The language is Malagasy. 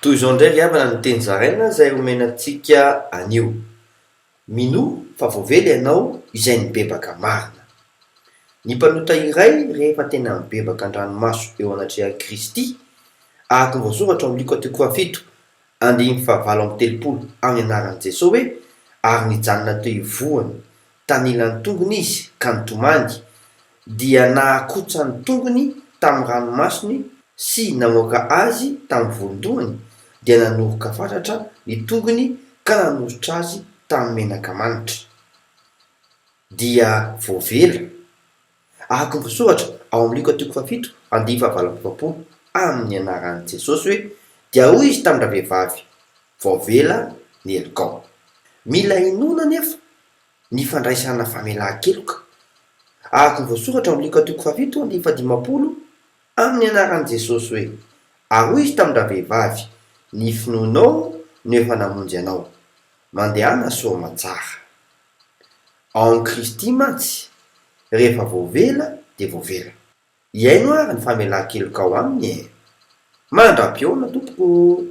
Toy izao ndray avana ny teny zaraina izay omenantsika anio. Mino fa voavely ianao izay nibebaka marina. Ny mpanota iray rehefa tena mibebaka an-dranomaso eo anatrehan'i Kristy, araka ny voasoratra amin'ny Luka 7:9-telopolo amin'ny anaran'i Jesosy hoe: ary nijanona teo ivohany, tany ilan'ny tongony izy ka nitomany, dia nahakotsa ny tongony tamin'ny ranomasony sy namoaka azy tamin'ny voandohany, dia nanoroka fatratra ny tongony ka nanositra azy tamin'ny menaka manitra. Dia voavela. Araka ny voasoratra ao amin'ny Luka 7:17 amin'ny anaran'i Jesosy hoe: dia hoy izy tamin'ilay vehivavy, voavela ny elikao. Mila inoana nefa ny fandraisana famelan-keloka. Araka ny voasoratra ao amin'ny Luka 7:15 amin'ny anaran'i Jesosy hoe: ary hoy izy tamin'ilay vehivavy, ny finoanao no efa namonjy anao, mandehana soa aman-tsara. Ao amin'ny Kristy mantsy, rehefa voavela dia voavela. Iaino ary ny famelan-keloka ao aminy e? Mandra-pioana tompoko.